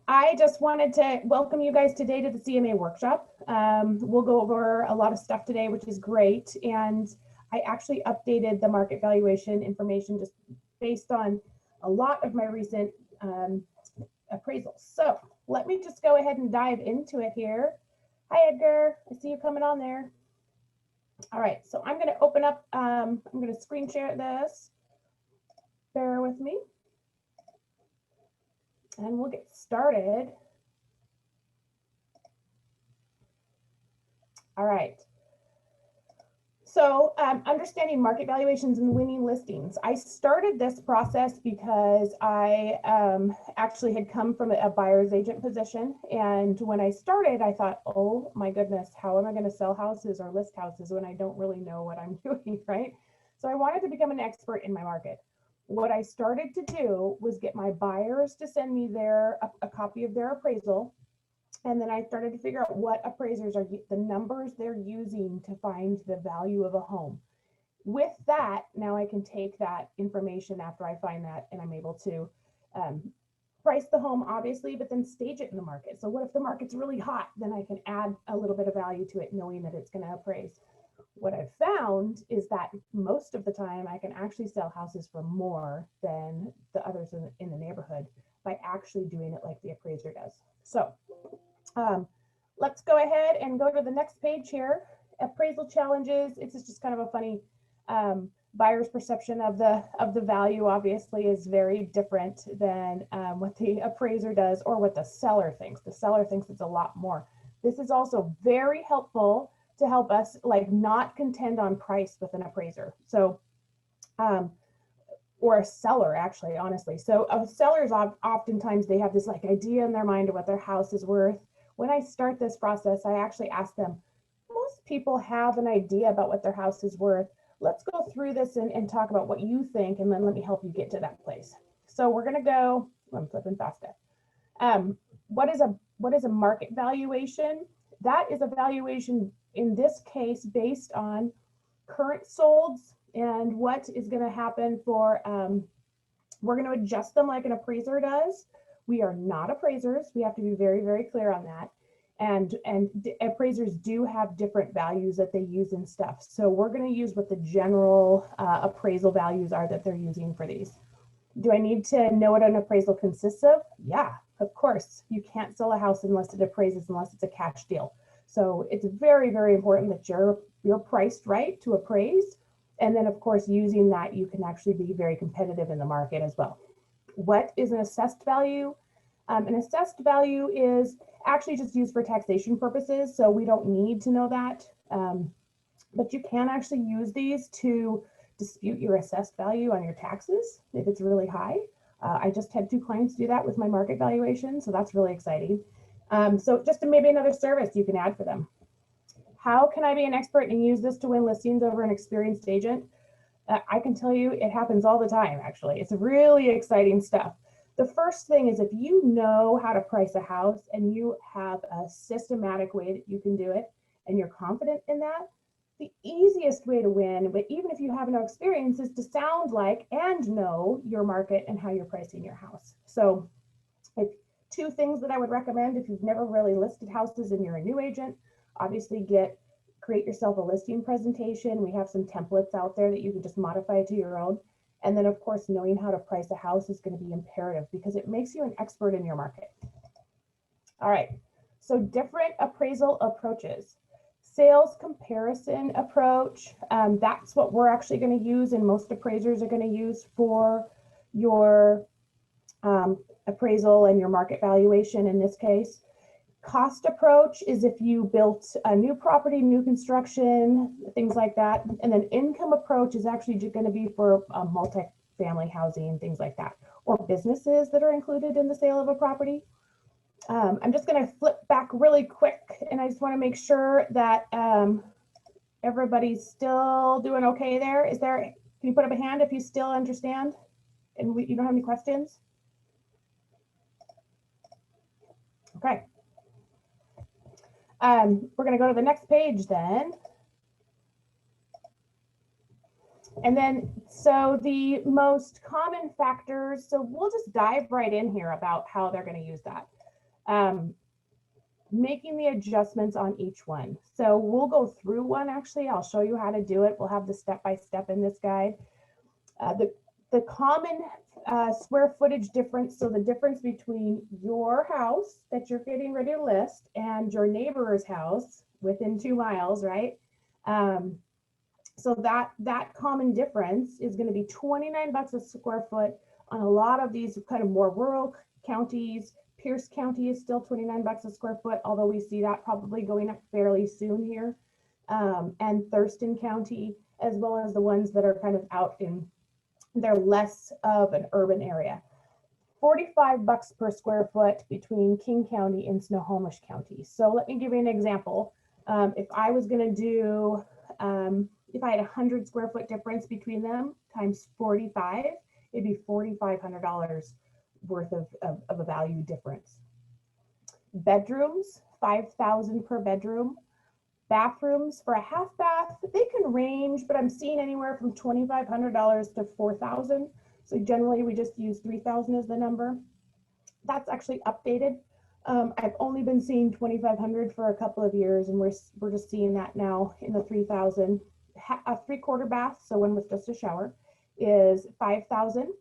I just wanted to welcome you guys today to the CMA workshop. We'll go over a lot of stuff today, which is great. And I actually updated the market valuation information just based on a lot of my recent appraisals. So let me just go ahead and dive into it here. Hi, Edgar. I see you coming on there. All right, so I'm going to open up, I'm going to screen share this. Bear with me. And we'll get started. All right. So understanding market valuations and winning listings. I started this process because I actually had come from a buyer's agent position. And when I started, I thought, oh my goodness, how am I going to sell houses or list houses when I don't really know what I'm doing, right? So I wanted to become an expert in my market. What I started to do was get my buyers to send me a copy of their appraisal. And then I started to figure out what appraisers are, the numbers they're using to find the value of a home. With that, now I can take that information after I find that and I'm able to price the home, obviously, but then stage it in the market. So what if the market's really hot? Then I can add a little bit of value to it, knowing that it's going to appraise. What I've found is that most of the time I can actually sell houses for more than the others in the neighborhood by actually doing it like the appraiser does. So let's go ahead and go to the next page here. Appraisal challenges. It's just kind of a funny buyer's perception of the value obviously is very different than what the appraiser does or what the seller thinks. The seller thinks it's a lot more. This is also very helpful to help us like not contend on price with an appraiser. So, or a seller actually, honestly. So sellers oftentimes they have this like idea in their mind of what their house is worth. When I start this process, I actually ask them, most people have an idea about what their house is worth. Let's go through this and talk about what you think, and then let me help you get to that place. So we're gonna go, I'm flipping faster. What is a market valuation? That is a valuation in this case based on current solds and what is going to happen for we're going to adjust them like an appraiser does. We are not appraisers. We have to be very, very clear on that. And appraisers do have different values that they use in stuff. So we're going to use what the general appraisal values are that they're using for these. Do I need to know what an appraisal consists of? Yeah, of course. You can't sell a house unless it appraises, unless it's a cash deal. So it's very, very important that you're priced right to appraise. And then of course, using that, you can actually be very competitive in the market as well. What is an assessed value? An assessed value is actually just used for taxation purposes. So we don't need to know that. But you can actually use these to dispute your assessed value on your taxes if it's really high. I just had 2 clients do that with my market valuation. So that's really exciting. So just maybe another service you can add for them. How can I be an expert and use this to win listings over an experienced agent? I can tell you it happens all the time, actually. It's really exciting stuff. The first thing is if you know how to price a house and you have a systematic way that you can do it and you're confident in that, the easiest way to win, but even if you have no experience, is to sound like and know your market and how you're pricing your house. So if 2 things that I would recommend if you've never really listed houses and you're a new agent, obviously create yourself a listing presentation. We have some templates out there that you can just modify to your own. And then of course, knowing how to price a house is going to be imperative because it makes you an expert in your market. All right, so different appraisal approaches. Sales comparison approach, that's what we're actually going to use and most appraisers are going to use for your appraisal and your market valuation in this case. Cost approach is if you built a new property, new construction, things like that. And then income approach is actually going to be for multi-family housing, things like that, or businesses that are included in the sale of a property. I'm just going to flip back really quick and I just want to make sure that everybody's still doing okay there. Can you put up a hand if you still understand and you don't have any questions? Okay. We're going to go to the next page then. And then, so the most common factors, so we'll just dive right in here about how they're going to use that. Making the adjustments on each one. So we'll go through one, actually. I'll show you how to do it. We'll have the step-by-step in this guide. The common square footage difference, so the difference between your house that you're getting ready to list and your neighbor's house within 2 miles, right? So that common difference is going to be 29 bucks a square foot on a lot of these kind of more rural counties. Pierce County is still 29 bucks a square foot, although we see that probably going up fairly soon here. And Thurston County, as well as the ones that are kind of out in, they're less of an urban area. 45 bucks per square foot between King County and Snohomish County. So let me give you an example. If I was going to do, if I had 100 square foot difference between them times 45, it'd be $4,500 worth of a value difference. Bedrooms, $5,000 per bedroom. Bathrooms for a half bath, they can range, but I'm seeing anywhere from $2,500 to $4,000. So generally we just use 3,000 as the number. That's actually updated. I've only been seeing 2,500 for a couple of years, and we're just seeing that now in the 3,000. A 3/4 bath, so one with just a shower, is 5,000,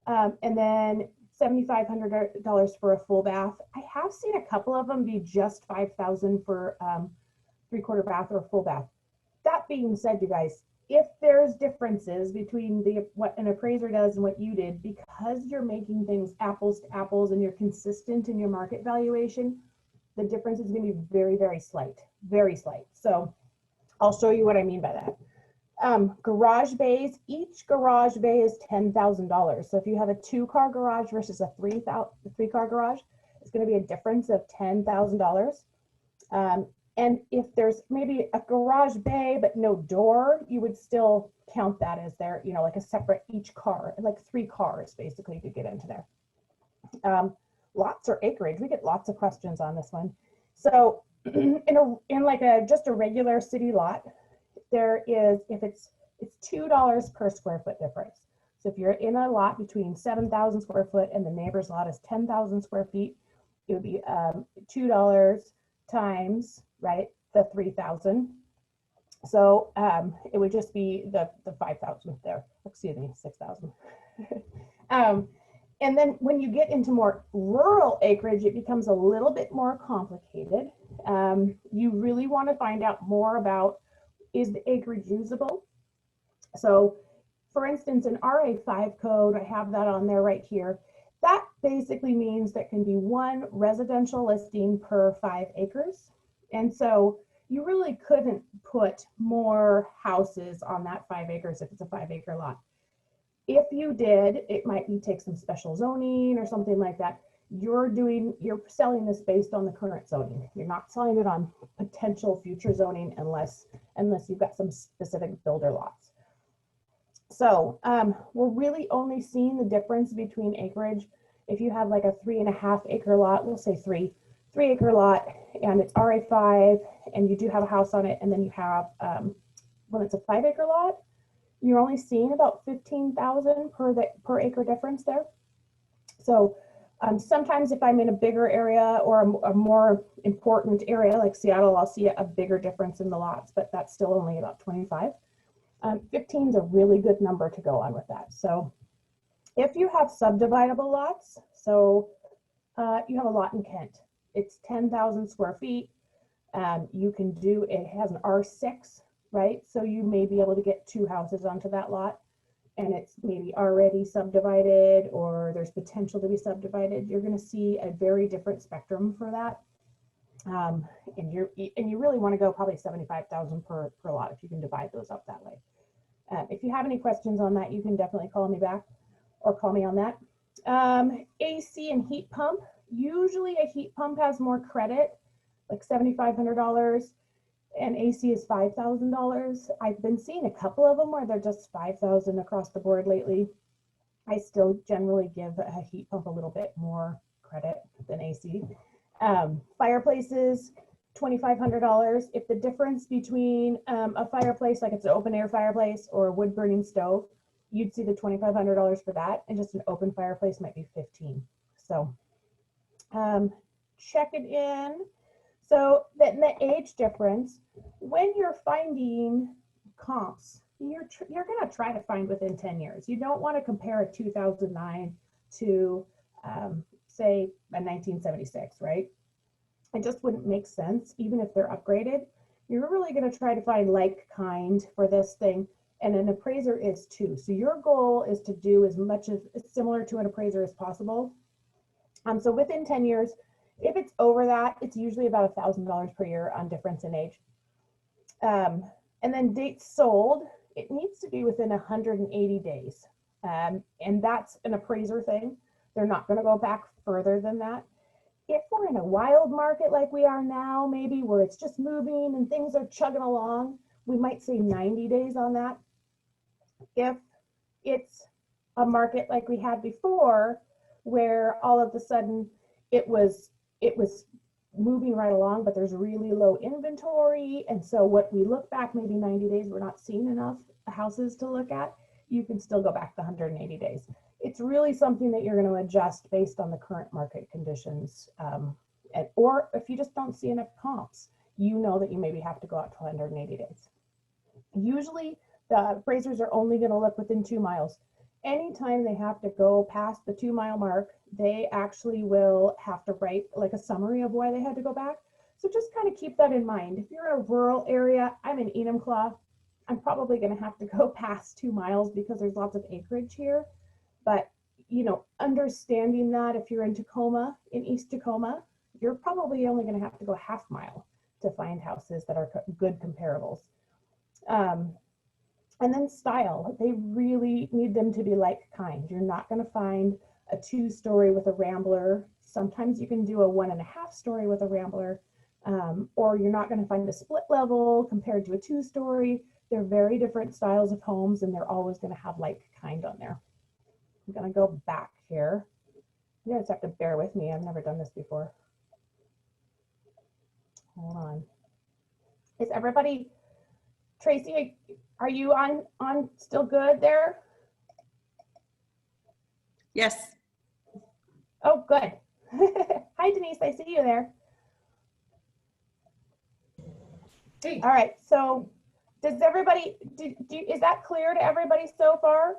and then $7,500 for a full bath. I have seen a couple of them be just 5,000 for 3/4 bath or a full bath. That being said, you guys, if there's differences between what an appraiser does and what you did, because you're making things apples to apples and you're consistent in your market valuation, the difference is going to be very, very slight, very slight. So I'll show you what I mean by that. Garage bays, each garage bay is $10,000. So if you have a 2-car garage versus a 3-car garage, it's going to be a difference of $10,000. And if there's maybe a garage bay but no door, you would still count that as their, you know, like a separate each car, like 3 cars basically to get into there. Lots or acreage, we get lots of questions on this one. So in like just a regular city lot, there is, if it's $2 per square foot difference. So if you're in a lot between 7,000 square foot and the neighbor's lot is 10,000 square feet, it would be $2 times, right, the 3,000. So it would just be the 5,000 there, excuse me, 6,000. And then when you get into more rural acreage, it becomes a little bit more complicated. You really want to find out more about, is the acreage usable? So for instance, in RA5 code, I have that on there right here. That basically means that can be 1 residential listing per 5 acres. And so you really couldn't put more houses on that 5 acres if it's a 5-acre lot. If you did, it might be take some special zoning or something like that. You're selling this based on the current zoning. You're not selling it on potential future zoning unless you've got some specific builder lots. So we're really only seeing the difference between acreage. If you have like a 3.5 acre lot, we'll say 3-acre lot, and it's RA5, and you do have a house on it, and then you have, when it's a 5-acre lot, you're only seeing about 15,000 per acre difference there. So sometimes if I'm in a bigger area or a more important area like Seattle, I'll see a bigger difference in the lots, but that's still only about 25. 15 is a really good number to go on with that. So if you have subdividable lots, so you have a lot in Kent, it's 10,000 square feet. You can do, it has an R6, right? So you may be able to get 2 houses onto that lot, and it's maybe already subdivided or there's potential to be subdivided. You're going to see a very different spectrum for that. And you really want to go probably 75,000 per lot if you can divide those up that way. If you have any questions on that, you can definitely call me back or call me on that. AC and heat pump. Usually a heat pump has more credit, like $7,500, and AC is $5,000. I've been seeing a couple of them where they're just $5,000 across the board lately. I still generally give a heat pump a little bit more credit than AC. Fireplaces, $2,500. If the difference between a fireplace, like it's an open air fireplace or a wood burning stove, you'd see the $2,500 for that, and just an open fireplace might be $15,000. So check it in. So that in the age difference, when you're finding comps, you're going to try to find within 10 years. You don't want to compare a 2009 to say a 1976, right? It just wouldn't make sense, even if they're upgraded. You're really going to try to find like kind for this thing, and an appraiser is too. So your goal is to do as much as similar to an appraiser as possible. So within 10 years, if it's over that, it's usually about $1,000 per year on difference in age. And then dates sold, it needs to be within 180 days. And that's an appraiser thing. They're not going to go back further than that. If we're in a wild market like we are now, maybe where it's just moving and things are chugging along, we might say 90 days on that. If it's a market like we had before, where all of a sudden it was moving right along, but there's really low inventory, and so what we look back maybe 90 days, we're not seeing enough houses to look at, you can still go back the 180 days. It's really something that you're going to adjust based on the current market conditions. Or if you just don't see enough comps, you know that you maybe have to go out to 180 days. Usually the appraisers are only going to look within 2 miles. Anytime they have to go past the 2 mile mark, they actually will have to write like a summary of why they had to go back. So just kind of keep that in mind. If you're in a rural area, I'm in Enumclaw, I'm probably going to have to go past 2 miles because there's lots of acreage here. But, you know, understanding that if you're in Tacoma, in East Tacoma, you're probably only going to have to go half mile to find houses that are good comparables. And then style, they really need them to be like kind. You're not going to find a 2-story with a rambler. Sometimes you can do a 1.5-story with a rambler, or you're not going to find a split level compared to a 2-story. They're very different styles of homes, and they're always going to have like kind on there. I'm going to go back here. You guys have to bear with me. I've never done this before. Hold on. Is everybody, Tracy, are you on still good there? Yes. Oh, good. Hi, Denise. I see you there. Hey. All right. So does everybody, is that clear to everybody so far?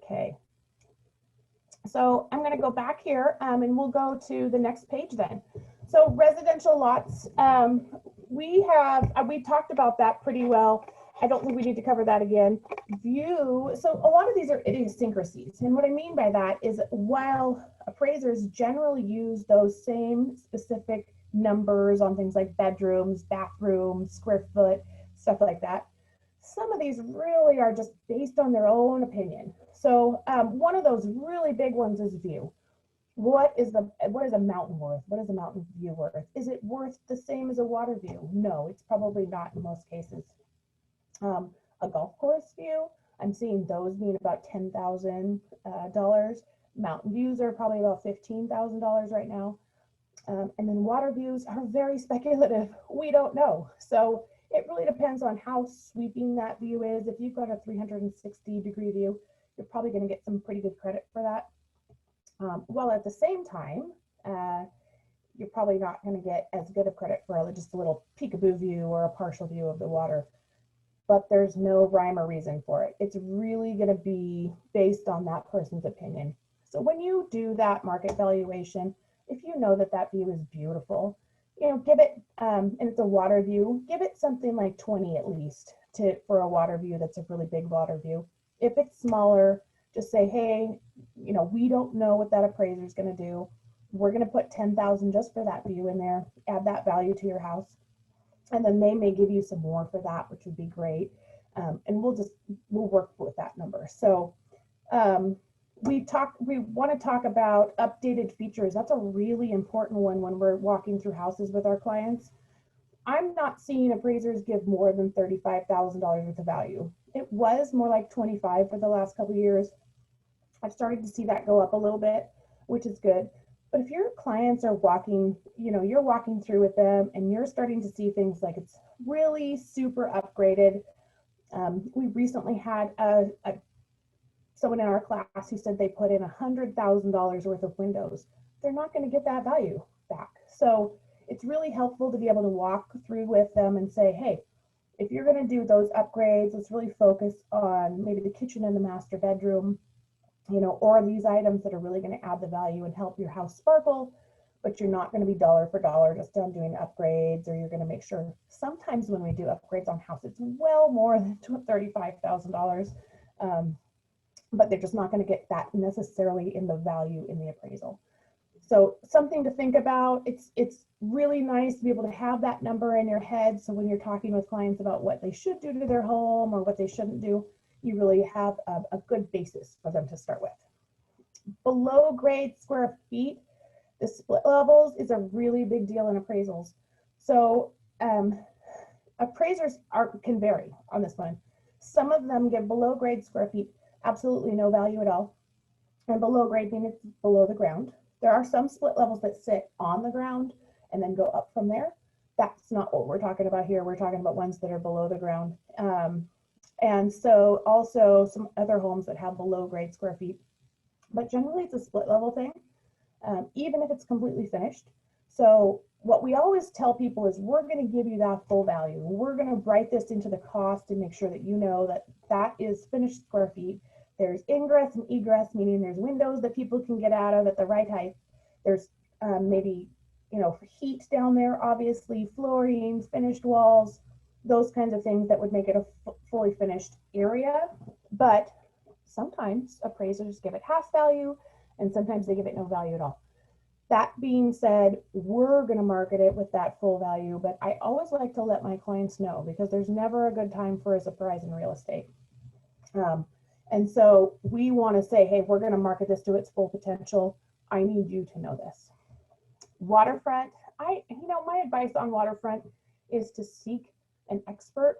Okay. So I'm going to go back here and we'll go to the next page then. So residential lots, we talked about that pretty well. I don't think we need to cover that again. View, so a lot of these are idiosyncrasies. And what I mean by that is while appraisers generally use those same specific numbers on things like bedrooms, bathrooms, square foot, stuff like that, some of these really are just based on their own opinion. So one of those really big ones is view. What is a mountain worth? What is a mountain view worth? Is it worth the same as a water view? No, it's probably not in most cases. A golf course view, I'm seeing those being about $10,000. Mountain views are probably about $15,000 right now. And then water views are very speculative. We don't know. So it really depends on how sweeping that view is. If you've got a 360-degree view, you're probably going to get some pretty good credit for that. While at the same time, you're probably not going to get as good of credit for just a little peekaboo view or a partial view of the water. But there's no rhyme or reason for it. It's really going to be based on that person's opinion. So when you do that market valuation, if you know that that view is beautiful, you know, give it, and it's a water view, give it something like 20 at least for a water view that's a really big water view. If it's smaller, just say, hey, you know, we don't know what that appraiser is going to do. We're going to put 10,000 just for that view in there, add that value to your house. And then they may give you some more for that, which would be great. And we'll work with that number. So we want to talk about updated features. That's a really important one when we're walking through houses with our clients. I'm not seeing appraisers give more than $35,000 worth of value. It was more like 25 for the last couple of years. I've started to see that go up a little bit, which is good. But if your clients are walking, you know, you're walking through with them and you're starting to see things like it's really super upgraded. We recently had a someone in our class who said they put in $100,000 worth of windows, they're not going to get that value back. So it's really helpful to be able to walk through with them and say, hey, if you're going to do those upgrades, let's really focus on maybe the kitchen and the master bedroom, you know, or these items that are really going to add the value and help your house sparkle, but you're not going to be dollar for dollar just on doing upgrades, or you're going to make sure sometimes when we do upgrades on house, it's well more than $35,000. But they're just not going to get that necessarily in the value in the appraisal. So something to think about. It's really nice to be able to have that number in your head. So when you're talking with clients about what they should do to their home or what they shouldn't do, you really have a good basis for them to start with. Below grade square feet, the split levels is a really big deal in appraisals. So appraisers can vary on this one. Some of them give below grade square feet absolutely no value at all. And below grade means it's below the ground. There are some split levels that sit on the ground and then go up from there. That's not what we're talking about here. We're talking about ones that are below the ground. And so also some other homes that have below grade square feet. But generally it's a split level thing, even if it's completely finished. So what we always tell people is we're going to give you that full value. We're going to write this into the cost and make sure that you know that that is finished square feet. There's ingress and egress, meaning there's windows that people can get out of at the right height. There's maybe, you know, heat down there, obviously, flooring, finished walls, those kinds of things that would make it a fully finished area. But sometimes appraisers give it half value and sometimes they give it no value at all. That being said, we're going to market it with that full value, but I always like to let my clients know because there's never a good time for a surprise in real estate. And so we want to say, hey, we're going to market this to its full potential. I need you to know this. Waterfront, my advice on waterfront is to seek an expert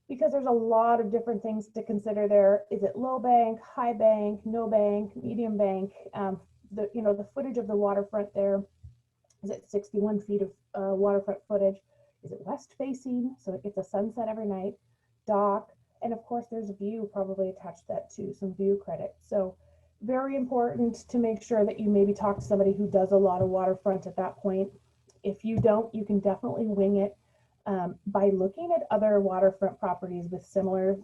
because there's a lot of different things to consider there. Is it low bank, high bank, no bank, medium bank? The footage of the waterfront there, is it 61 feet of waterfront footage? Is it west facing, so it gets a sunset every night? Dock, and of course there's a view probably attached to that too, some view credit. So very important to make sure that you maybe talk to somebody who does a lot of waterfront at that point. If you don't, you can definitely wing it by looking at other waterfront properties with similar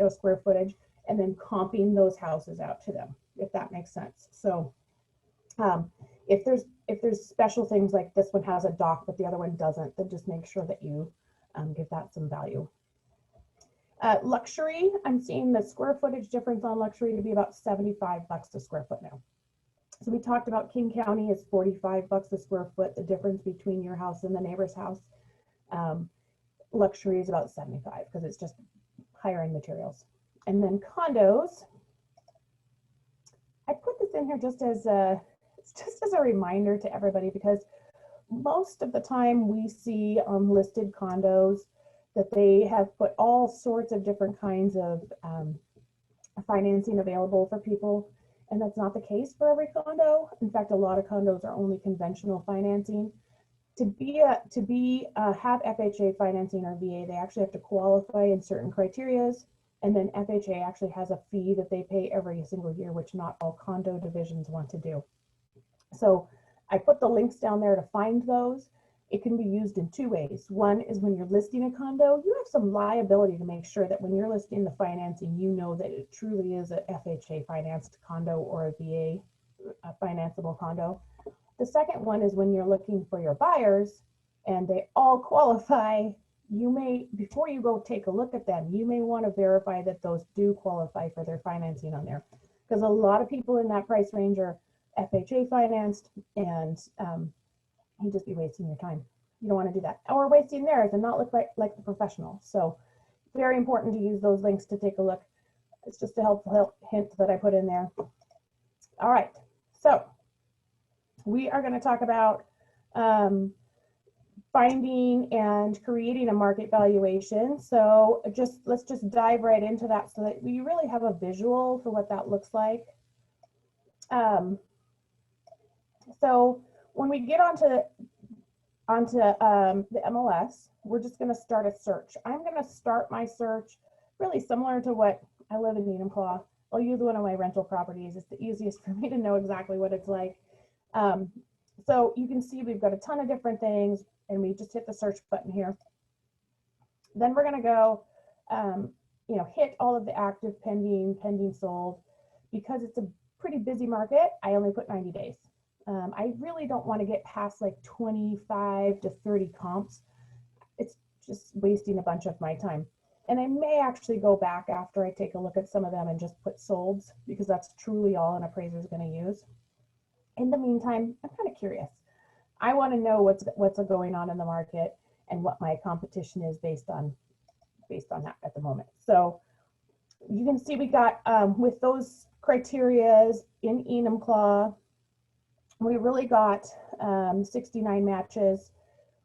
square footage and then comping those houses out to them, if that makes sense. So if there's special things like this one has a dock but the other one doesn't, then just make sure that you give that some value. Luxury, I'm seeing the square footage difference on luxury to be about $75 a square foot now. So we talked about King County is $45 a square foot, the difference between your house and the neighbor's house. Luxury is about $75 because it's just higher end materials. And then condos, I put this in here just as a reminder to everybody because most of the time we see on listed condos that they have put all sorts of different kinds of financing available for people, and that's not the case for every condo. In fact, a lot of condos are only conventional financing. To have FHA financing or VA, they actually have to qualify in certain criterias, and then FHA actually has a fee that they pay every single year, which not all condo divisions want to do. So I put the links down there to find those. It can be used in two ways. One is when you're listing a condo, you have some liability to make sure that when you're listing the financing, you know that it truly is a FHA financed condo or a VA financeable condo. The second one is when you're looking for your buyers and they all qualify, you may, before you go take a look at them, you may want to verify that those do qualify for their financing on there. Because a lot of people in that price range are FHA financed, and you'd just be wasting your time. You don't want to do that. Or wasting theirs and not look like the professional. So very important to use those links to take a look. It's just a helpful hint that I put in there. All right, so we are going to talk about finding and creating a market valuation. So let's just dive right into that so that we really have a visual for what that looks like. So when we get onto the MLS, we're just going to start a search. I'm going to start my search really similar to what I live in Enumclaw. I'll use one of my rental properties. It's the easiest for me to know exactly what it's like. So you can see we've got a ton of different things, and we just hit the search button here. Then we're going to go, hit all of the active, pending, sold. Because it's a pretty busy market, I only put 90 days. I really don't want to get past like 25 to 30 comps. It's just wasting a bunch of my time. And I may actually go back after I take a look at some of them and just put solds, because that's truly all an appraiser is going to use. In the meantime, I'm kind of curious. I want to know what's going on in the market and what my competition is based on that at the moment. So you can see we got, with those criterias in Enumclaw, we really got 69 matches.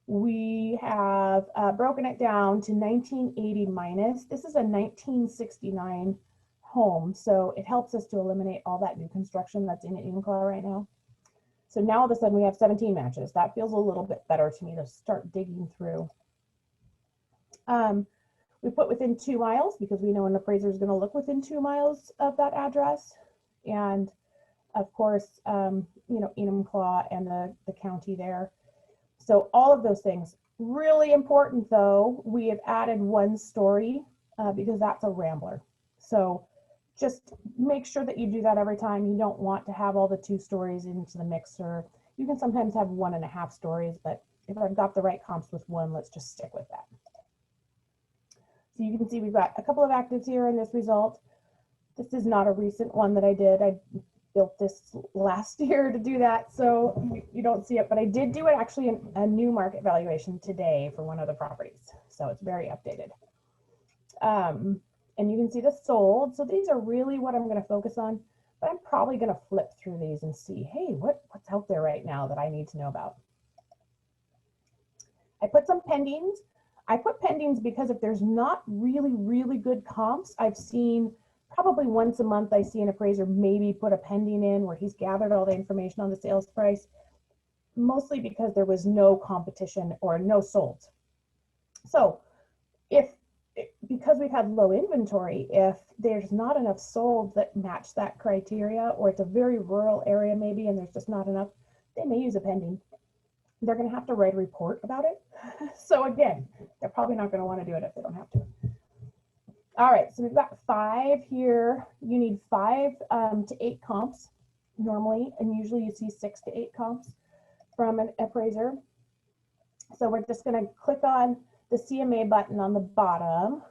We have broken it down to 1980 minus. This is a 1969 home, so it helps us to eliminate all that new construction that's in Enumclaw right now. So now all of a sudden we have 17 matches. That feels a little bit better to me to start digging through. We put within 2 miles because we know an appraiser is going to look within 2 miles of that address. And of course, Enumclaw and the county there. So all of those things. Really important though, we have added 1 story because that's a rambler. So just make sure that you do that every time. You don't want to have all the 2 stories into the mixer. You can sometimes have 1.5 stories, but if I've got the right comps with 1, let's just stick with that. So you can see we've got a couple of actives here in this result. This is not a recent one that I did. I built this last year to do that, so you don't see it, but I did do it actually in a new market valuation today for one of the properties. So it's very updated. And you can see the sold. So these are really what I'm going to focus on, but I'm probably going to flip through these and see, hey, what's out there right now that I need to know about. I put some pendings. I put pendings because if there's not really good comps, I've seen probably once a month, I see an appraiser maybe put a pending in where he's gathered all the information on the sales price, mostly because there was no competition or no sold. So because we've had low inventory, if there's not enough sold that match that criteria, or it's a very rural area maybe and there's just not enough, they may use a pending. They're going to have to write a report about it. So again, they're probably not going to want to do it if they don't have to. All right, so we've got 5 here. You need 5 to 8 comps normally, and usually you see 6 to 8 comps from an appraiser. So we're just going to click on the CMA button on the bottom.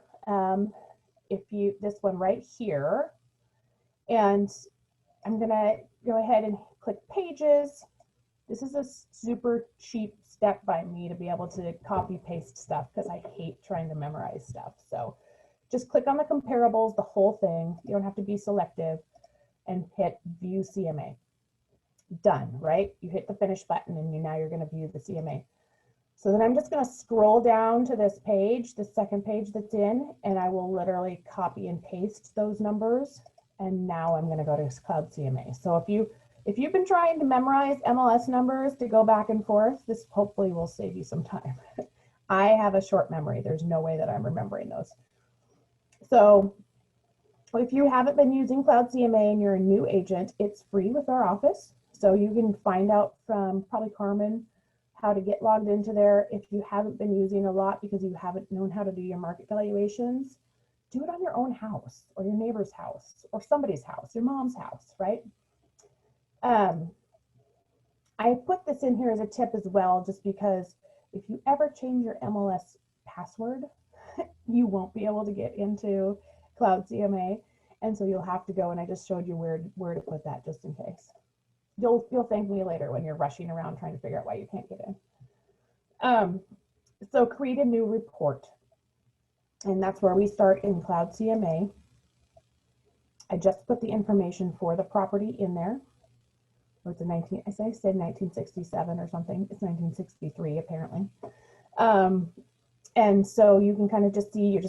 This one right here, and I'm going to go ahead and click pages. This is a super cheap step by me to be able to copy paste stuff because I hate trying to memorize stuff. So just click on the comparables, the whole thing. You don't have to be selective, and hit view CMA. Done, right? You hit the finish button and now you're going to view the CMA. So then I'm just going to scroll down to this page, the second page that's in, and I will literally copy and paste those numbers. And now I'm going to go to Cloud CMA. So if you've been trying to memorize MLS numbers to go back and forth, this hopefully will save you some time. I have a short memory. There's no way that I'm remembering those. So if you haven't been using Cloud CMA and you're a new agent, it's free with our office. So you can find out from probably Carmen how to get logged into there. If you haven't been using a lot because you haven't known how to do your market valuations, do it on your own house or your neighbor's house or somebody's house, your mom's house, right? I put this in here as a tip as well, just because if you ever change your MLS password, you won't be able to get into Cloud CMA. And so you'll have to go, and I just showed you where to put that just in case. You'll thank me later when you're rushing around trying to figure out why you can't get in. So create a new report. And that's where we start in Cloud CMA. I just put the information for the property in there. Or it's a I said 1967 or something. It's 1963 apparently. And so you can kind of just see,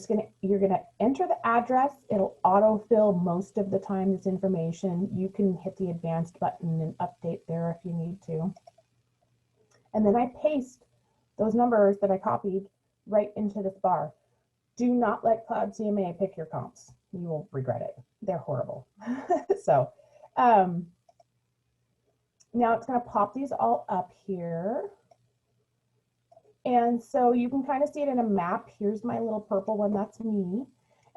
you're gonna enter the address. It'll autofill most of the time this information. You can hit the advanced button and update there if you need to. And then I paste those numbers that I copied right into this bar. Do not let Cloud CMA pick your comps. You will regret it. They're horrible. so. Now it's going to pop these all up here. And so you can kind of see it in a map. Here's my little purple one, that's me.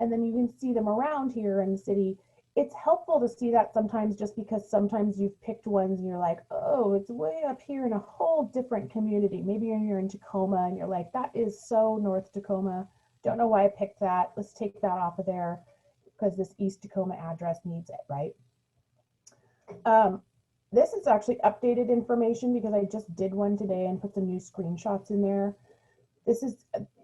And then you can see them around here in the city. It's helpful to see that sometimes, just because sometimes you've picked ones and you're like, oh, it's way up here in a whole different community. Maybe you're in Tacoma and you're like, that is so North Tacoma. Don't know why I picked that. Let's take that off of there because this East Tacoma address needs it, right? This is actually updated information because I just did one today and put some new screenshots in there. This is,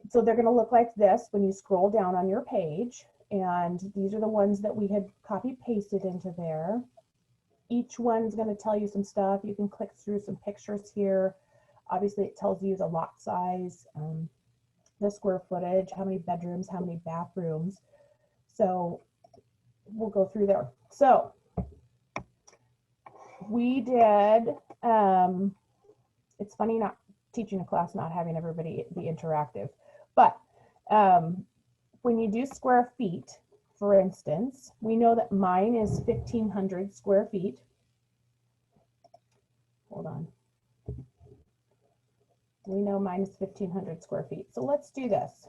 so they're going to look like this when you scroll down on your page. And these are the ones that we had copy pasted into there. Each one's going to tell you some stuff. You can click through some pictures here. Obviously, it tells you the lot size, the square footage, how many bedrooms, how many bathrooms. So we'll go through there. So we did, it's funny not teaching a class, not having everybody be interactive, but when you do square feet, for instance, we know that mine is 1,500 square feet. Hold on. We know mine is 1,500 square feet. So let's do this.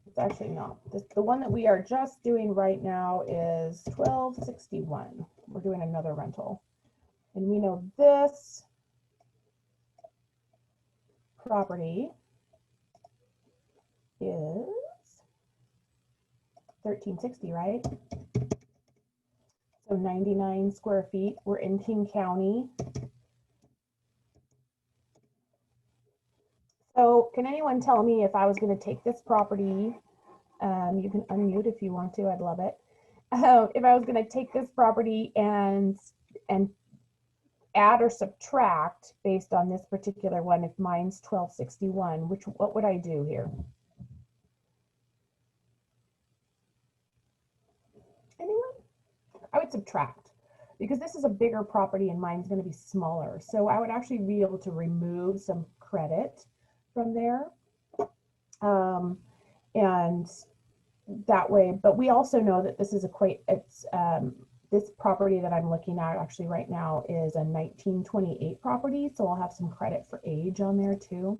It's actually not. The one that we are just doing right now is 1,261. We're doing another rental. And we know this property is 1,360, right? So 99 square feet. We're in King County. So can anyone tell me, if I was going to take this property, you can unmute if you want to, I'd love it. If I was going to take this property and add or subtract based on this particular one, if mine's 1,261, what would I do here? Anyone? I would subtract, because this is a bigger property and mine's going to be smaller. So I would actually be able to remove some credit from there. And that way, but we also know that this is this property that I'm looking at actually right now is a 1928 property. So I'll have some credit for age on there too.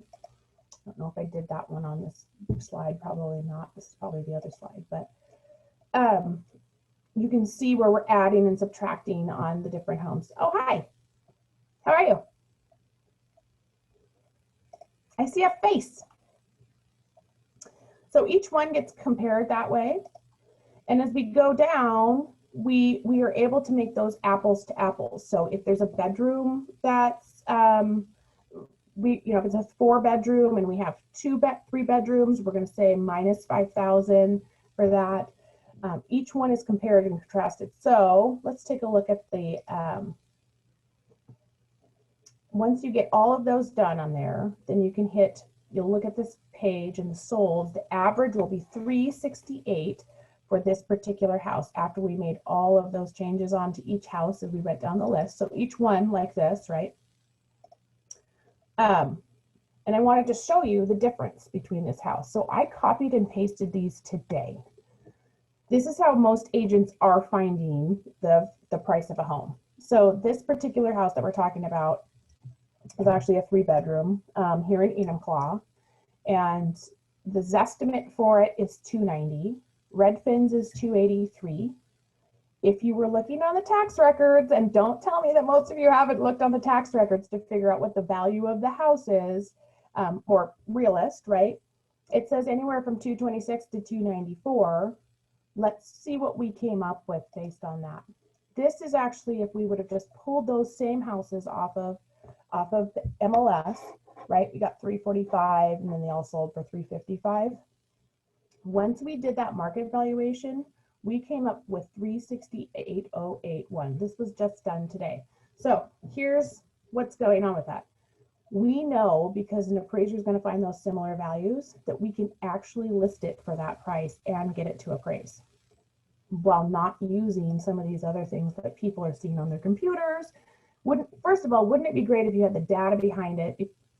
I don't know if I did that one on this slide, probably not. This is probably the other slide, but you can see where we're adding and subtracting on the different homes. Oh, hi, how are you? I see a face. So each one gets compared that way. And as we go down, we are able to make those apples to apples. So if there's a bedroom that's, if it's a 4-bedroom and we have 3 bedrooms, we're going to say minus 5,000 for that. Each one is compared and contrasted. So let's take a look at the, once you get all of those done on there, then you can you'll look at this page and the sold, the average will be 368 for this particular house after we made all of those changes onto each house as we went down the list. So each one like this, right? And I wanted to show you the difference between this house. So I copied and pasted these today. This is how most agents are finding the price of a home. So this particular house that we're talking about is actually a 3-bedroom here in Enumclaw, and the Zestimate for it is $290. Redfin's is $283. If you were looking on the tax records, and don't tell me that most of you haven't looked on the tax records to figure out what the value of the house is, or realist, right? It says anywhere from $226 to $294. Let's see what we came up with based on that. This is actually if we would have just pulled those same houses off of the MLS, right? We got 345 and then they all sold for 355. Once we did that market valuation, we came up with 368,081. This was just done today. So here's what's going on with that. We know, because an appraiser is going to find those similar values, that we can actually list it for that price and get it to appraise, while not using some of these other things that people are seeing on their computers. First of all, wouldn't it be great if you had the data behind it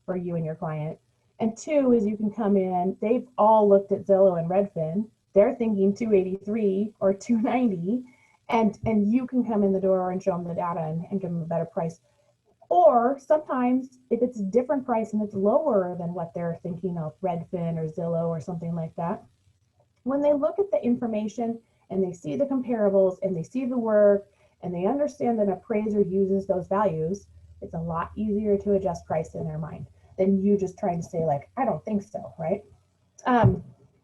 for you and your client? And 2 is you can come in, they've all looked at Zillow and Redfin, they're thinking 283 or 290, and you can come in the door and show them the data and give them a better price. Or sometimes if it's a different price and it's lower than what they're thinking of, Redfin or Zillow or something like that, when they look at the information and they see the comparables and they see the work and they understand that an appraiser uses those values, it's a lot easier to adjust price in their mind than you just trying to say like, I don't think so, right?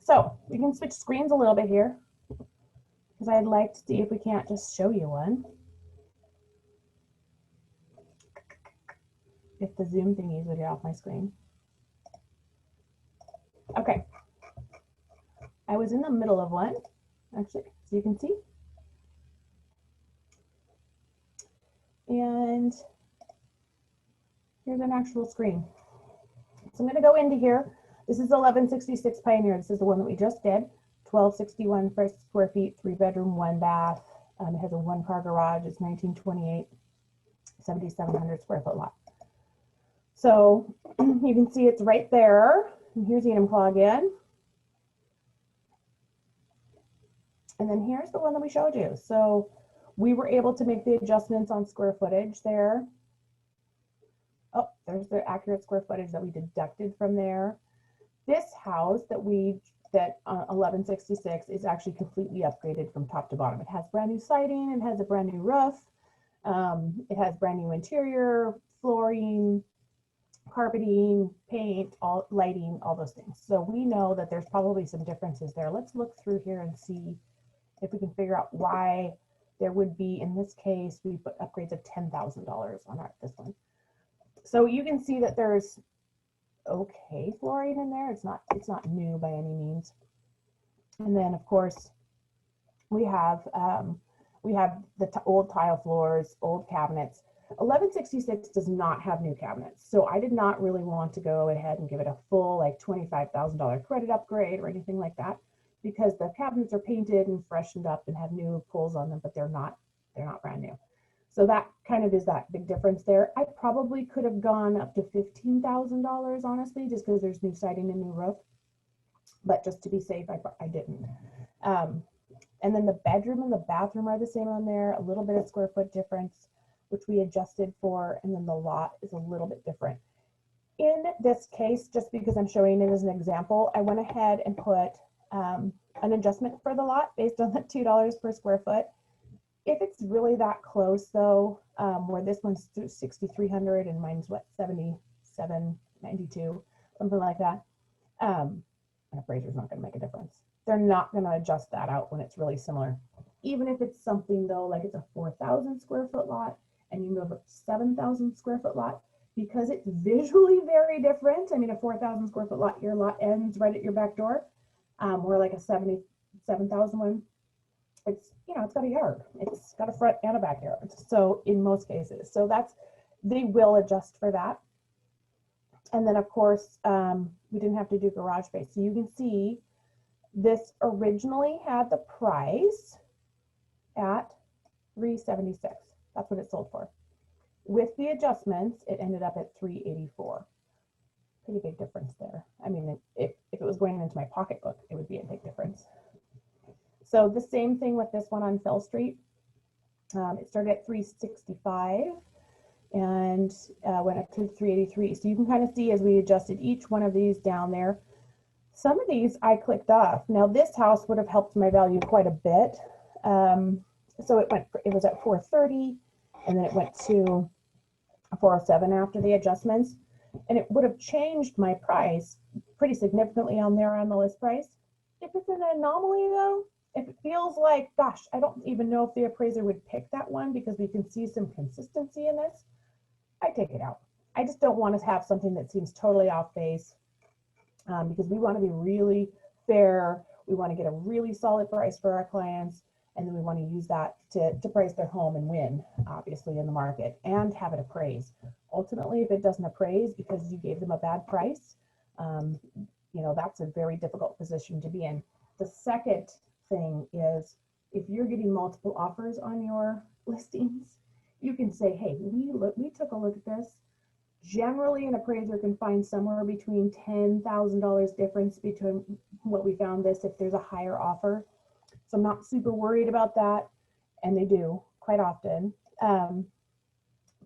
So we can switch screens a little bit here because I'd like to see if we can't just show you one. If the Zoom thingies would get off my screen. Okay. I was in the middle of one, actually, so you can see. And here's an actual screen. So I'm going to go into here. This is 1166 Pioneer. This is the one that we just did. 1261 per square feet, 3-bedroom, 1-bath. It has a 1-car garage. It's 1928, 7,700 square foot lot. So you can see it's right there. And here's the Enumclaw again. And then here's the one that we showed you. So we were able to make the adjustments on square footage there. Oh, there's the accurate square footage that we deducted from there. This house that 1166 is actually completely upgraded from top to bottom. It has brand new siding, it has a brand new roof, it has brand new interior, flooring, carpeting, paint, all lighting, all those things. So we know that there's probably some differences there. Let's look through here and see if we can figure out why there would be, in this case, we put upgrades of $10,000 on this one. So you can see that there's okay flooring in there. It's not new by any means. And then of course we have the old tile floors, old cabinets. 1166 does not have new cabinets. So I did not really want to go ahead and give it a full like $25,000 credit upgrade or anything like that, because the cabinets are painted and freshened up and have new pulls on them, but they're not brand new. So that kind of is that big difference there. I probably could have gone up to $15,000, honestly, just because there's new siding and new roof. But just to be safe, I didn't. And then the bedroom and the bathroom are the same on there, a little bit of square foot difference, which we adjusted for, and then the lot is a little bit different. In this case, just because I'm showing it as an example, I went ahead and put an adjustment for the lot based on the $2 per square foot. If it's really that close though, where this one's 6,300 and mine's what, 7,792, something like that, an appraiser's not going to make a difference. They're not going to adjust that out when it's really similar. Even if it's something though, like it's a 4,000 square foot lot and you move a 7,000 square foot lot, because it's visually very different. I mean, a 4,000 square foot lot, your lot ends right at your back door. Where like a 77,000 one, it's, you know, it's got a yard. It's got a front and a backyard. So in most cases, so they will adjust for that. And then of course, we didn't have to do garage space. So you can see this originally had the price at $376. That's what it sold for. With the adjustments, it ended up at $384. Pretty big difference there. I mean, if it was going into my pocketbook, it would be a big difference. So the same thing with this one on Fell Street. It started at $365 and went up to $383. So you can kind of see as we adjusted each one of these down there. Some of these I clicked off. Now this house would have helped my value quite a bit. So it was at $430, and then it went to $407 after the adjustments. And it would have changed my price pretty significantly on there on the list price. If it's an anomaly though, if it feels like, gosh, I don't even know if the appraiser would pick that one because we can see some consistency in this, I take it out. I just don't want to have something that seems totally off base, because we want to be really fair. We want to get a really solid price for our clients, and then we want to use that to price their home and win, obviously, in the market and have it appraised. Ultimately, if it doesn't appraise because you gave them a bad price, you know, that's a very difficult position to be in. The second thing is, if you're getting multiple offers on your listings, you can say, hey, we took a look at this. Generally, an appraiser can find somewhere between $10,000 difference between what we found this if there's a higher offer. So I'm not super worried about that, and they do quite often.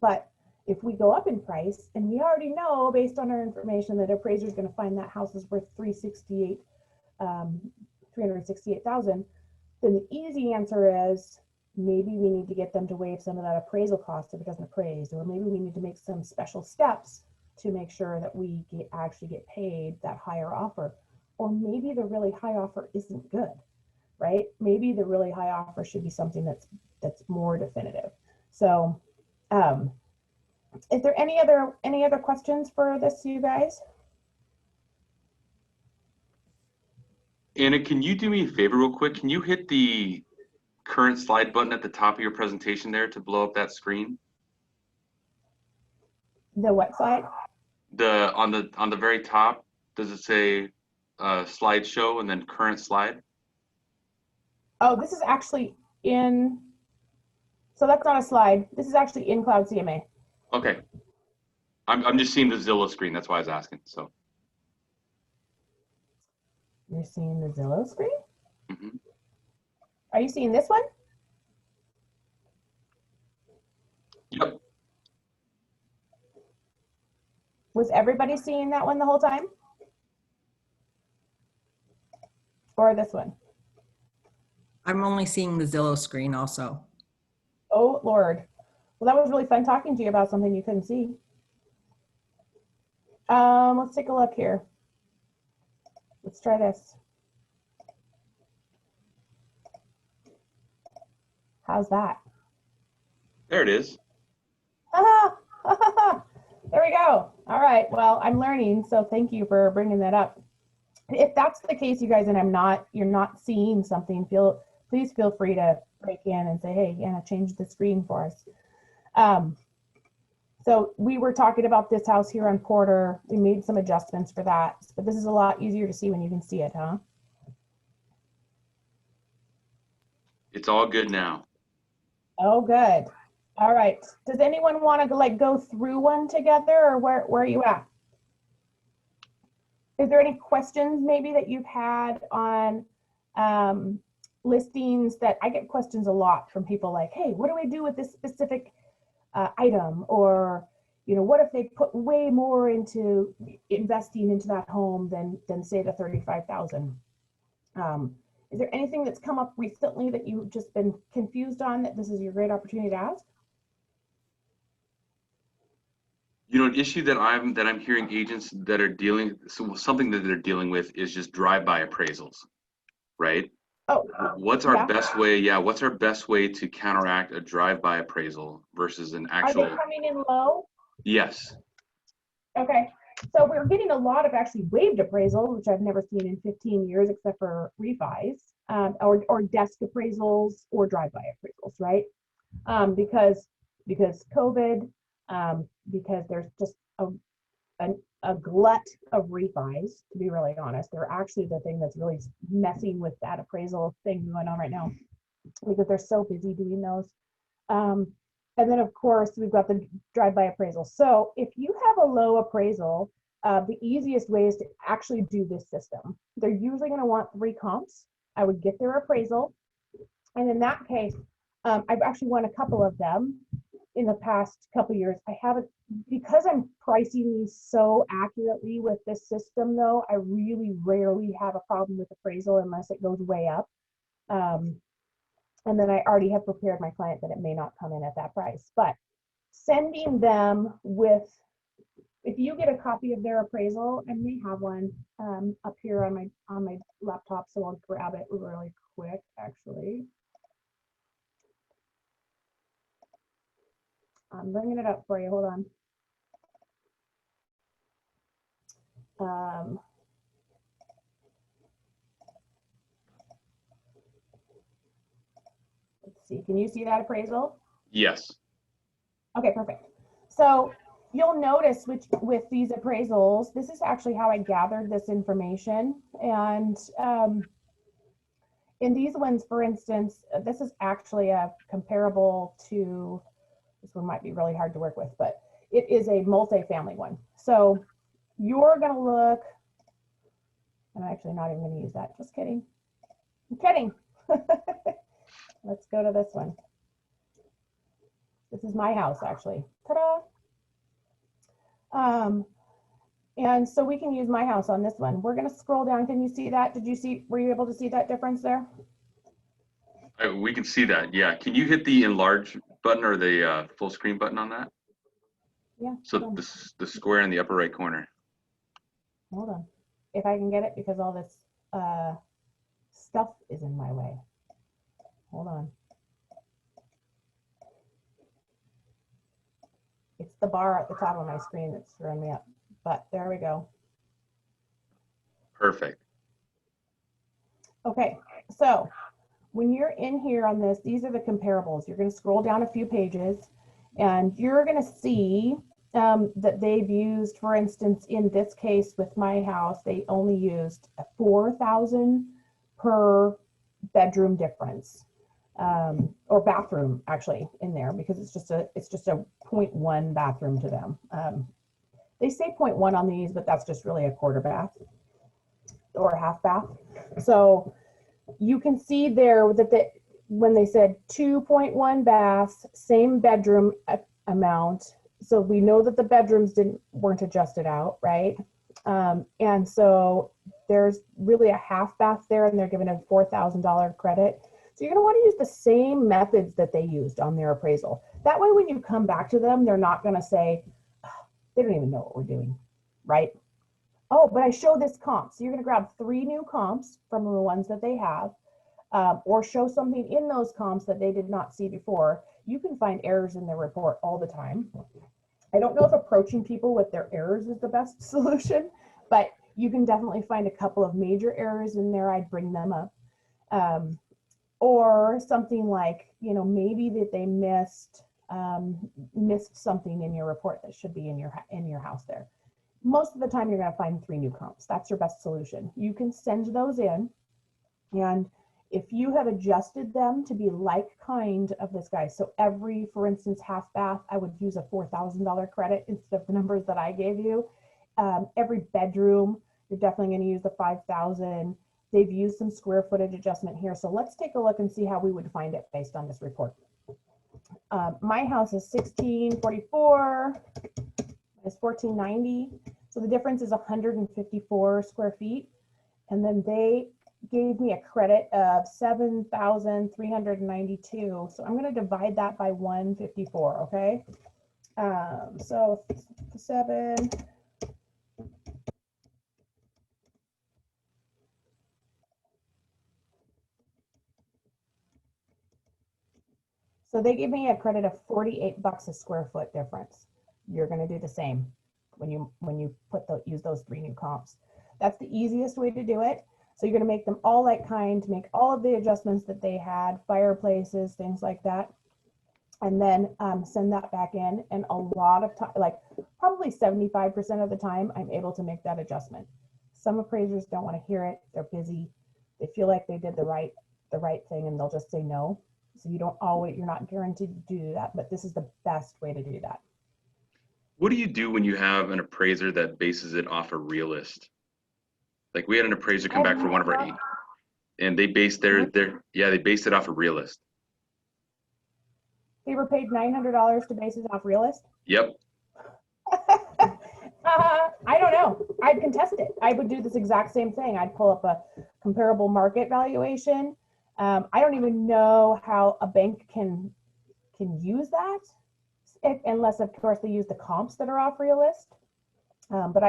But if we go up in price, and we already know based on our information that appraiser is going to find that house is worth 368,000, then the easy answer is maybe we need to get them to waive some of that appraisal cost if it doesn't appraise, or maybe we need to make some special steps to make sure that we actually get paid that higher offer. Or maybe the really high offer isn't good, right? Maybe the really high offer should be something that's more definitive. So is there any other questions for this, you guys? Anna, can you do me a favor real quick? Can you hit the current slide button at the top of your presentation there to blow up that screen? The what slide? On the very top, does it say slideshow and then current slide? Oh, this is actually in, so that's not a slide. This is actually in Cloud CMA. Okay. I'm just seeing the Zillow screen. That's why I was asking. So. You're seeing the Zillow screen? Mm-hmm. Are you seeing this one? Yep. Was everybody seeing that one the whole time? Or this one? I'm only seeing the Zillow screen also. Oh, Lord. Well, that was really fun talking to you about something you couldn't see. Let's take a look here. Let's try this. How's that? There it is. There we go. All right. Well, I'm learning, so thank you for bringing that up. If that's the case, you guys, and you're not seeing something, please feel free to break in and say, hey, Anna, change the screen for us. So we were talking about this house here on Porter. We made some adjustments for that, but this is a lot easier to see when you can see it, huh? It's all good now. Oh, good. All right. Does anyone want to go through one together, or where are you at? Is there any questions maybe that you've had on listings? That I get questions a lot from people like, hey, what do I do with this specific item? Or, what if they put way more into investing into that home than say the 35,000? Is there anything that's come up recently that you've just been confused on that this is your great opportunity to ask? An issue that I'm hearing agents that are something that they're dealing with is just drive-by appraisals, right? Oh, what's our best way? Yeah, what's our best way to counteract a drive-by appraisal versus an actual? Are they coming in low? Yes. Okay, so we're getting a lot of actually waived appraisals, which I've never seen in 15 years, except for refis, or desk appraisals or drive-by appraisals, right? Because COVID, because there's just a glut of refis, to be really honest. They're actually the thing that's really messing with that appraisal thing going on right now, because they're so busy doing those. And then of course we've got the drive-by appraisal. So if you have a low appraisal, the easiest way is to actually do this system. They're usually going to want 3 comps. I would get their appraisal, and in that case, I've actually won a couple of them in the past couple of years. I haven't, because I'm pricing these so accurately with this system though, I really rarely have a problem with appraisal unless it goes way up. And then I already have prepared my client that it may not come in at that price. But sending them with, if you get a copy of their appraisal, I may have one up here on my laptop, so I'll grab it really quick actually. I'm bringing it up for you. Hold on. Let's see. Can you see that appraisal? Yes. Okay, perfect. So you'll notice with these appraisals, this is actually how I gathered this information. And in these ones, for instance, this is actually a comparable to, this one might be really hard to work with, but it is a multifamily one. So you're gonna look, I'm actually not even gonna use that, just kidding. I'm kidding. Let's go to this one. This is my house, actually. Ta-da! And so we can use my house on this one. We're gonna scroll down. Can you see that? Were you able to see that difference there? We can see that, yeah. Can you hit the enlarge button or the full screen button on that? Yeah. So the square in the upper right corner. Hold on. If I can get it, because all this stuff is in my way. Hold on. It's the bar at the top of my screen that's throwing me up, but there we go. Perfect. Okay, so when you're in here on this, these are the comparables. You're going to scroll down a few pages and you're going to see that they've used, for instance, in this case with my house, they only used $4,000 per bedroom difference, or bathroom actually in there, because it's just a 0.1 bathroom to them. They say 0.1 on these, but that's just really a quarter bath or a half bath. So you can see there that when they said 2.1 baths, same bedroom amount. So we know that the bedrooms weren't adjusted out, right? And so there's really a half bath there, and they're given a $4,000 credit. So you're going to want to use the same methods that they used on their appraisal. That way, when you come back to them, they're not going to say, they don't even know what we're doing, right? Oh, but I show this comp. So you're going to grab 3 new comps from the ones that they have, or show something in those comps that they did not see before. You can find errors in their report all the time. I don't know if approaching people with their errors is the best solution, but you can definitely find a couple of major errors in there. I'd bring them up. Or something like, maybe that they missed something in your report that should be in your house there. Most of the time you're going to find 3 new comps. That's your best solution. You can send those in, and if you have adjusted them to be like kind of this guy, so every, for instance, half bath, I would use a $4,000 credit instead of the numbers that I gave you. Every bedroom, you're definitely going to use the $5,000. They've used some square footage adjustment here. So let's take a look and see how we would find it based on this report. My house is 1644, it's 1490. So the difference is 154 square feet. And then they gave me a credit of 7,392. So I'm going to divide that by 154, okay? So 7. So they gave me a credit of $48 a square foot difference. You're going to do the same when you use those 3 new comps. That's the easiest way to do it. So you're going to make them all like kind, make all of the adjustments that they had, fireplaces, things like that, and then send that back in. And a lot of time, like probably 75% of the time, I'm able to make that adjustment. Some appraisers don't want to hear it. They're busy. They feel like they did the right thing, and they'll just say no. So you're not guaranteed to do that, but this is the best way to do that. What do you do when you have an appraiser that bases it off a realist? Like we had an appraiser come back for one of our 8, and they based they based it off a realist. They were paid $900 to base it off realist? Yep. I don't know. I'd contest it. I would do this exact same thing. I'd pull up a comparable market valuation. I don't even know how a bank can use that, unless of course they use the comps that are off realist. But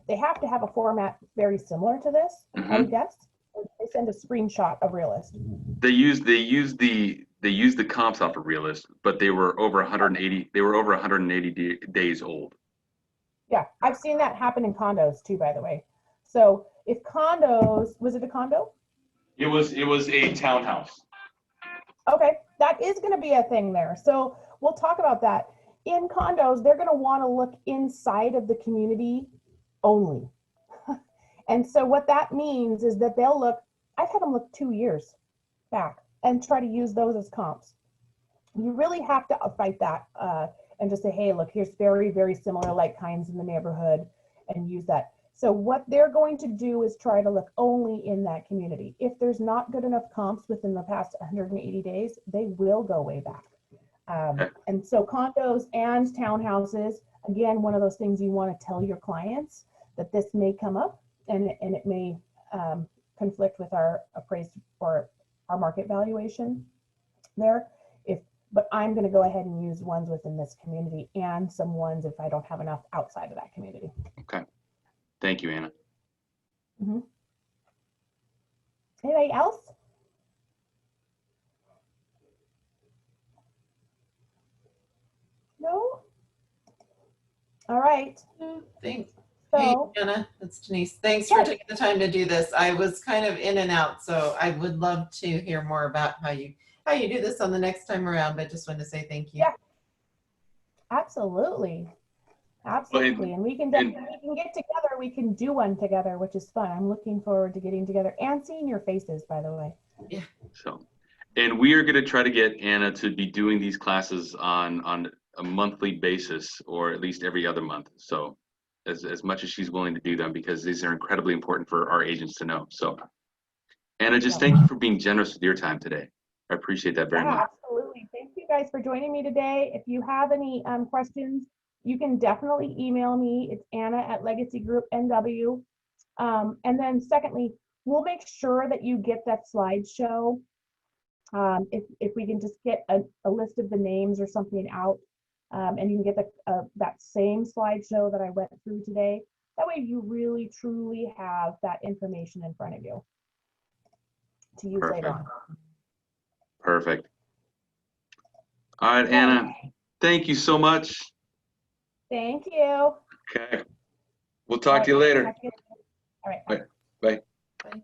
they have to have a format very similar to this, I would guess. They send a screenshot of realist. They used the comps off of realist, but they were over 180. They were over 180 days old. Yeah, I've seen that happen in condos too, by the way. So if condos, was it a condo? It was a townhouse. Okay, that is going to be a thing there. So we'll talk about that. In condos, they're going to want to look inside of the community only. And so what that means is that they'll look, I've had them look 2 years back and try to use those as comps. You really have to fight that. and just say, hey, look, here's very, very similar like kinds in the neighborhood, and use that. So what they're going to do is try to look only in that community. If there's not good enough comps within the past 180 days, they will go way back. And so condos and townhouses, again, one of those things you want to tell your clients that this may come up, and it may conflict with our appraised or our market valuation there. But I'm going to go ahead and use ones within this community and some ones if I don't have enough outside of that community. Okay. Thank you, Anna. Mm-hmm. Anybody else? No? All right. Thanks. So, hey, Anna, it's Denise. Thanks yes. for taking the time to do this. I was kind of in and out, so I would love to hear more about how you do this on the next time around, but just wanted to say thank you. Yeah. Absolutely. Absolutely. And we can definitely get together. We can do one together, which is fun. I'm looking forward to getting together and seeing your faces, by the way. Yeah. So, and we are going to try to get Anna to be doing these classes on a monthly basis, or at least every other month. So as much as she's willing to do them, because these are incredibly important for our agents to know. So Anna, just thank you for being generous with your time today. I appreciate that very much. Absolutely. Thank you guys for joining me today. If you have any questions, you can definitely email me. It's Anna@Legacy Group NW. And then secondly, we'll make sure that you get that slideshow. If we can just get a list of the names or something out, and you can get that same slideshow that I went through today. That way you really, truly have that information in front of you to use later on. Perfect. All right, Anna, thank you so much. Thank you. Okay. We'll talk to you later. All right. Bye. Bye. Bye.